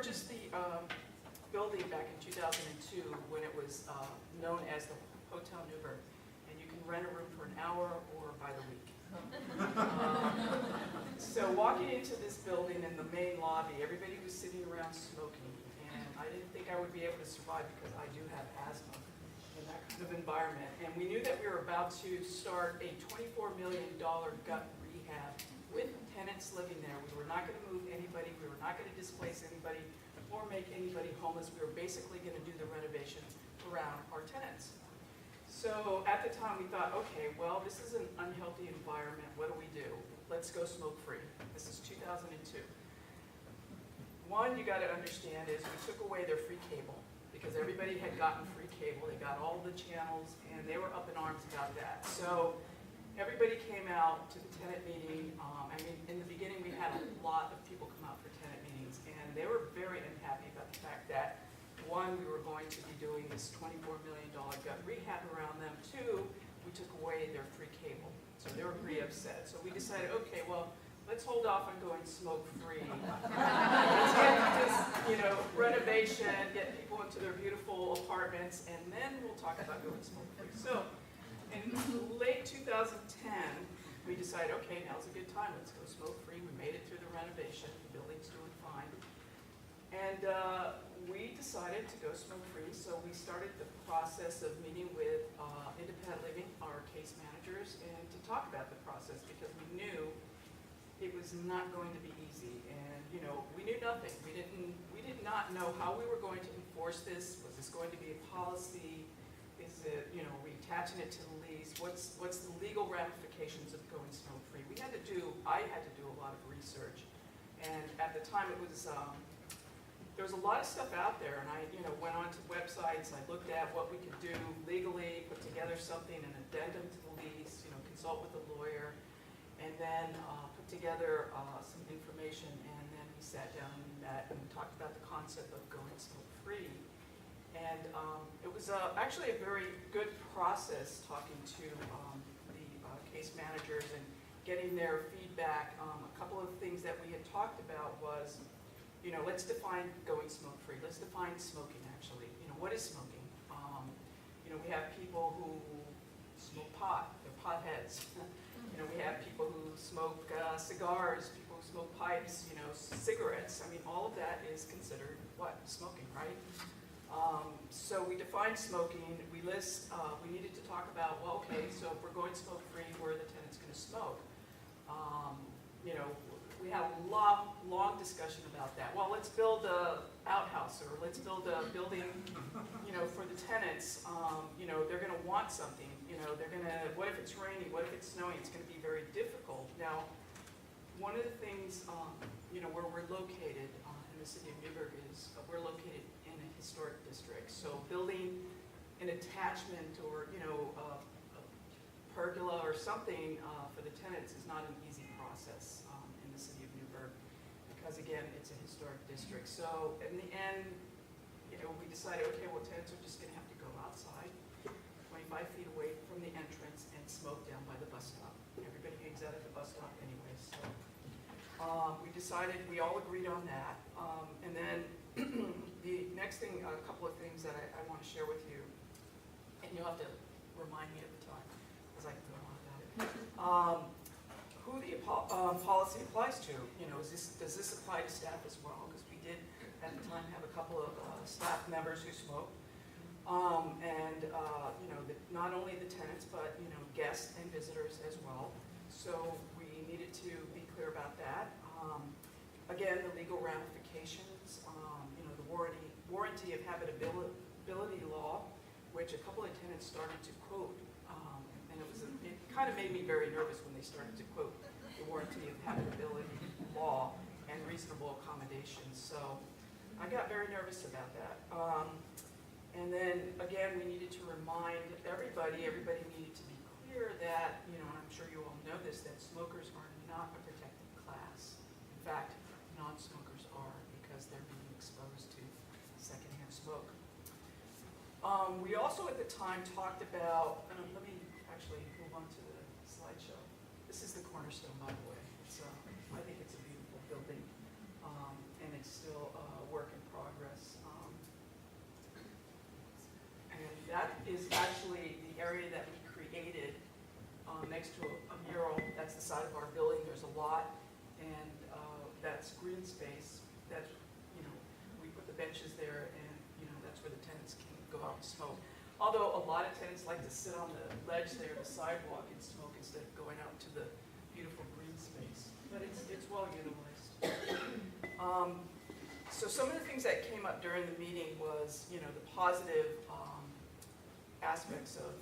purchased the building back in 2002 when it was known as the Hotel Newburgh, and you can rent a room for an hour or by the week. So walking into this building in the main lobby, everybody was sitting around smoking, and I didn't think I would be able to survive because I do have asthma in that kind of environment. And we knew that we were about to start a $24 million gut rehab with tenants living there. We were not going to move anybody, we were not going to displace anybody or make anybody homeless. We were basically going to do the renovation around our tenants. So at the time we thought, okay, well, this is an unhealthy environment. What do? Let's go smoke free. This is 2002. One, you got to understand is we took away their free cable because everybody had gotten free cable. They got all the channels and they were up in arms about that. So everybody came out to the tenant meeting. I mean, in the beginning we had a lot of people come out for tenant meetings and they were very unhappy about the fact that one, we were going to be doing this $24 million gut rehab around them. Two, we took away their free cable. So they were pretty upset. So we decided, okay, well, let's hold off on going smoke-free. Let's get this, renovation, get people into their beautiful apartments, and then we'll talk about going smoke-free. So in late 2010, we decided, okay, now's a good time. Let's go smoke-free. We made it through the renovation. The building's doing fine. And we decided to go smoke-free, so we started the process of meeting with Independent Living, our case managers, and to talk about the process because we knew it was not going to be easy. And we knew nothing. We did not know how we were going to enforce this. Was this going to be a policy? Is it, are we attaching it to the lease? What's the legal ramifications of going smoke-free? I had to do a lot of research, and at the time it was. There was a lot of stuff out there, and I went onto websites, I looked at what we could do legally, put together something, an addendum to the lease, consult with a lawyer, and then put together some information, and then we sat down and met and talked about the concept of going smoke-free. And it was actually a very good process talking to the case managers and getting their feedback. A couple of things that we had talked about was, let's define going smoke-free. Let's define smoking, actually. What is smoking? We have people who smoke pot. They're potheads. We have people who smoke cigars, people who smoke pipes, cigarettes. I mean, all of that is considered, what? Smoking, right? So we define smoking. We needed to talk about, well, okay, so if we're going smoke-free, where are the tenants going to smoke? We had a long discussion about that. Well, let's build an outhouse, or let's build a building, for the tenants. They're going to want something. What if it's rainy? What if it's snowing? It's going to be very difficult. Now, one of the things, where we're located in the city of Newburgh is we're located in a historic district. So building an attachment or, a pergola or something for the tenants is not an easy process. Because again, it's a historic district. So in the end, we decided, okay, well, tenants are just going to have to go outside, 25 feet away from the entrance, and smoke down by the bus stop. Everybody hangs out at the bus stop anyway. So we all agreed on that. And then the next thing, a couple of things that I want to share with you, and you'll have to remind me at the time, because I can go on about it. Who the policy applies to. Does this apply to staff as well? Because we did at the time have a couple of staff members who smoked, not only the tenants but guests and visitors as well. So we needed to be clear about that. Again, the legal ramifications. The warranty of habitability law, which a couple of tenants started to quote. And it kind of made me very nervous when they started to quote the warranty of habitability law and reasonable accommodations. So I got very nervous about that. And then again, we needed to remind everybody needed to be clear that, and I'm sure you all know this, that smokers are not a protected class. In fact, non-smokers are, because they're being exposed to secondhand smoke. We also at the time talked about, let me actually move on to the slideshow. This is the Cornerstone, by the way. I think it's a beautiful building, and it's still a work in next to a mural. That's the side of our building. There's a lot, and that's green space. That's, we put the benches there, and, that's where the tenants can go out and smoke. Although a lot of tenants like to sit on the ledge there, the sidewalk, and smoke instead of going out to the beautiful green space. But it's well utilized. So some of the things that came up during the meeting was, the positive aspects of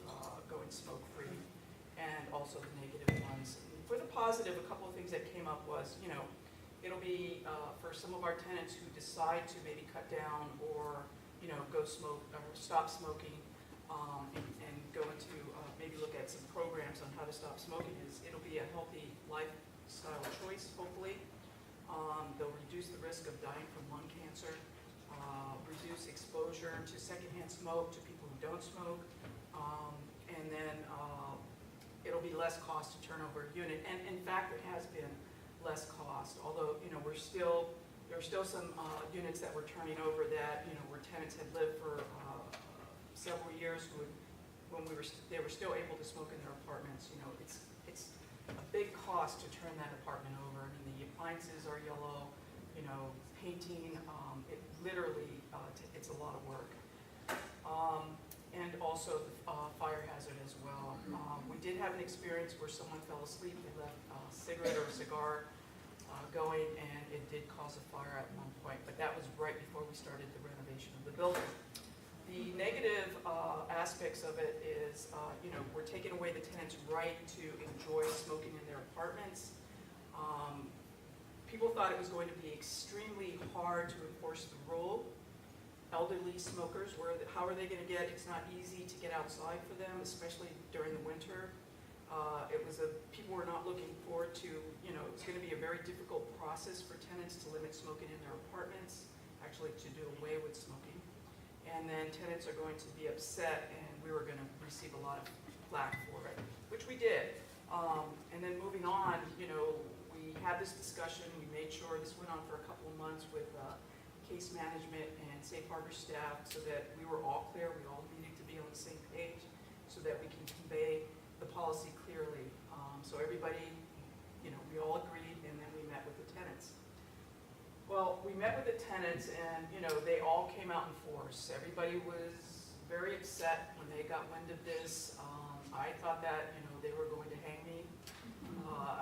going smoke-free, and also the negative ones. For the positive, a couple of things that came up was, it'll be for some of our tenants who decide to maybe cut down or, go smoke or stop smoking, and go into maybe look at some programs on how to stop smoking. It'll be a healthy lifestyle choice, hopefully. They'll reduce the risk of dying from lung cancer, reduce exposure to secondhand smoke to people who don't smoke, and then it'll be less cost to turn over a unit. And in fact, it has been less cost, although there are still some units that we're turning over that where tenants had lived for several years when they were still able to smoke in their apartments. It's a big cost to turn that apartment over. I mean, the appliances are yellow, painting, it literally, it's a lot of work. And also the fire hazard as well. We did have an experience where someone fell asleep, they left a cigarette or a cigar going, and it did cause a fire at one point, but that was right before we started the renovation of the building. The negative aspects of it is, we're taking away the tenant's right to enjoy smoking in their apartments. People thought it was going to be extremely hard to enforce the rule. Elderly smokers, how are they going to get? It's not easy to get outside for them, especially during the winter. People were not looking forward to, it's going to be a very difficult process for tenants to limit smoking in their apartments, actually to do away with smoking. And then tenants are going to be upset, and we were going to receive a lot of flack for it, which we did. And then moving on, we had this discussion. We made sure this went on for a couple of months with case management and safe harbor staff, so that we were all clear. We all needed to be on the same page, so that we can convey the policy clearly. So everybody, we all agreed, and then we met with the tenants. Well, we met with the tenants, and they all came out in force. Everybody was very upset when they got wind of this. I thought that they were going to hang me.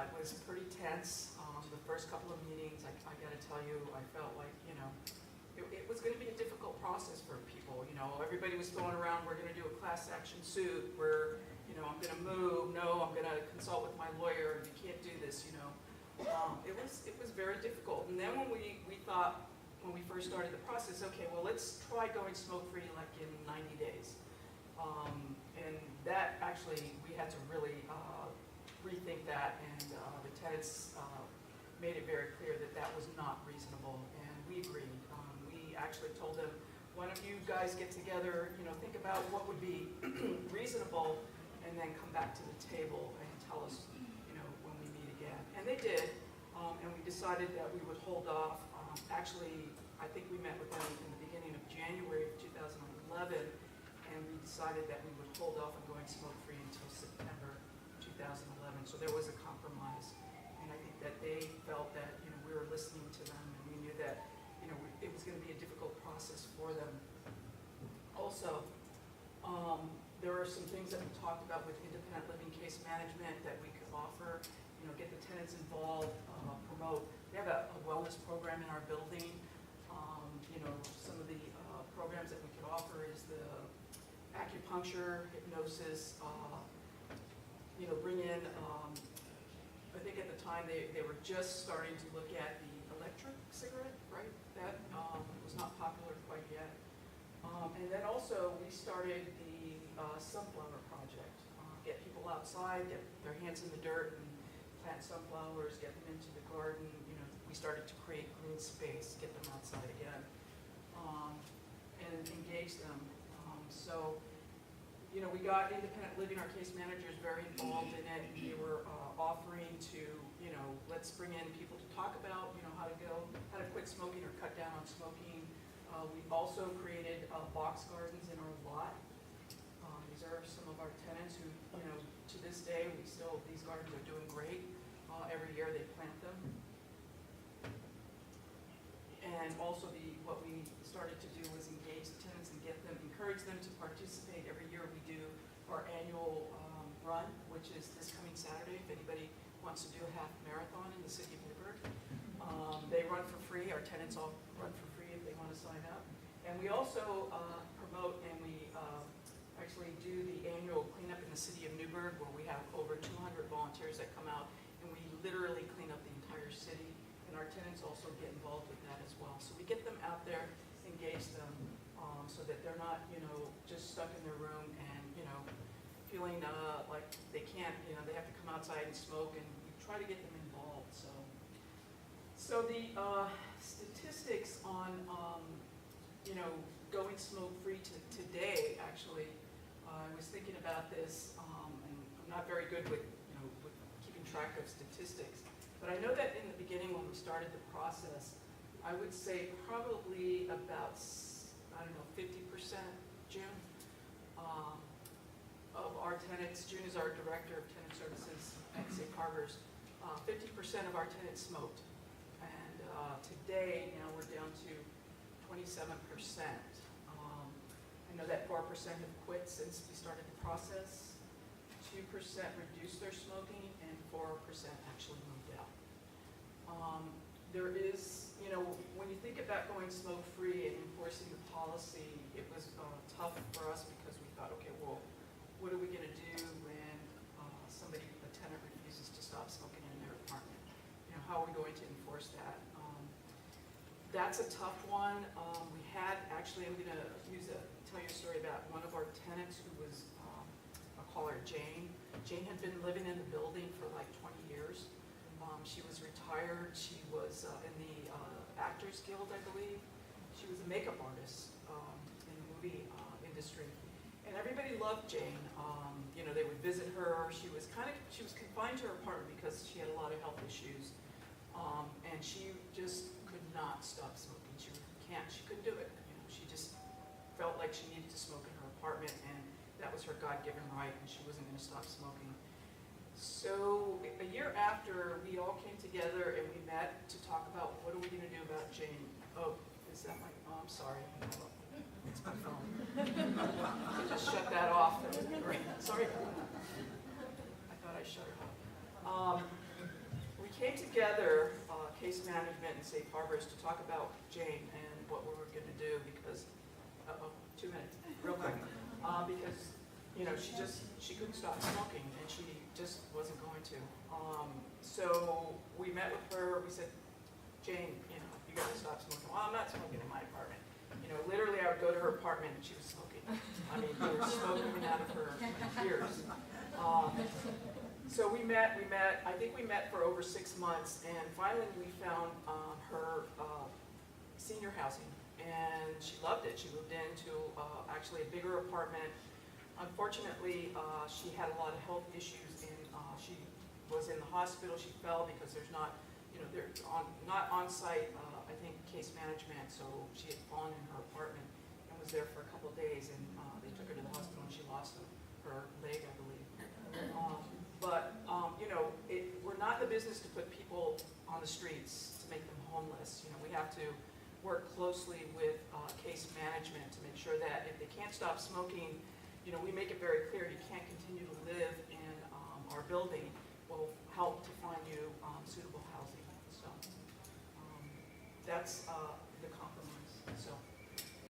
It was pretty tense. The first couple of meetings, I got to tell you, I felt like it was going to be a difficult process for people. Everybody was throwing around, we're going to do a class action suit. I'm going to move. No, I'm going to consult with my lawyer. You can't do this. It was very difficult. And then when we thought, when we first started the process, okay, well, let's try going smoke-free like in 90 days. And that actually, we had to really rethink that, and the tenants made it very clear that that was not reasonable, and we agreed. We actually told them, why don't you guys get together, think about what would be reasonable, and then come back to the table and tell us, when we meet again. And they did, and we decided that we would hold off. Actually, I think we met with them in the beginning of January of 2011, and we decided that we would hold off on going smoke-free until September 2011. So there was a compromise, and I think that they felt that we were listening to them, and we knew that it was going to be a difficult process for them. Also, there are some things that we talked about with independent living case management that we could offer, get the tenants involved, promote. We have a wellness program in our building. Some of the programs that we could offer is the acupuncture, hypnosis, bring in, I think at the time they were just starting to look at the electric cigarette, right? That was not popular quite yet. And then also we started the sunflower project. Get people outside, get their hands in the dirt, and plant sunflowers, get them into the garden. We started to create green space, get them outside again, and engage them. So we got independent living, our case managers very involved in it. We were offering to, let's bring in people to talk about, how to quit smoking or cut down on smoking. We also created box gardens in our lot. These are some of our tenants who, to this day, these gardens are doing great. Every year they plant them. And also what we started to do was engage the tenants and encourage them to participate. Every year we do our annual run, which is this coming Saturday. If anybody wants to do a half marathon in the city of Newburgh, they run for free. Our tenants all run for free if they want to sign up. And we also promote and we actually do the annual cleanup in the city of Newburgh, where we have over 200 volunteers that come out and we literally clean up the entire city. And our tenants also get involved with that as well. So we get them out there, engage them, so that they're not, just stuck in their room and, feeling like they can't, they have to come outside and smoke, and we try to get them involved. So the statistics on, going smoke-free today, actually, I was thinking about this, and I'm not very good with keeping track of statistics. But I know that in the beginning when we started the process, I would say probably about, 50%, June, of our tenants. June is our director of tenant services at Safe Harbors. 50% of our tenants smoked. And today, we're down to 27%. I know that 4% have quit since we started the process. 2% reduced their smoking, and 4% actually moved out. There is, when you think about going smoke-free and enforcing the policy, it was tough for us because we thought, okay, well, what are we going to do when a tenant refuses to stop smoking in their apartment? How are we going to enforce that? That's a tough one. We had, actually, I'm going to tell you a story about one of our tenants who was, I'll call her Jane. Jane had been living in the building for like 20 years. She was retired. She was in the Actors Guild, I believe. She was a makeup artist in the movie industry. And everybody loved Jane. They would visit her. She was confined to her apartment because she had a lot of health issues. And she just could not stop smoking. She couldn't do it. She just felt like she needed to smoke in her apartment, and that was her God-given right, and she wasn't going to stop smoking. So a year after, we all came together and we met to talk about what are we going to do about Jane. Oh, is that my, I'm sorry. It's my phone. I just shut that off. Sorry. I thought I shut it off. We came together, case management and Safe Harbors, to talk about Jane and what we were going to do because, 2 minutes, real quick. Because, she couldn't stop smoking and she just wasn't going to. So we met with her. We said, Jane, you got to stop smoking. Well, I'm not smoking in my apartment. Literally, I would go to her apartment and she was smoking. I mean, there was smoke coming out of her ears. So we met. I think we met for over 6 months, and finally we found her senior housing, and she loved it. She moved into actually a bigger apartment. Unfortunately, she had a lot of health issues, and she was in the hospital. She fell because there's not, not on-site, I think, case management. So she had fallen in her apartment and was there for a couple of days, and they took her to the hospital, and she lost her leg, I believe. We're not in the business to put people on the streets to make them homeless. We have to work closely with case management to make sure that if they can't stop smoking, we make it very clear you can't continue to live in our building. We'll help to find you suitable housing. So that's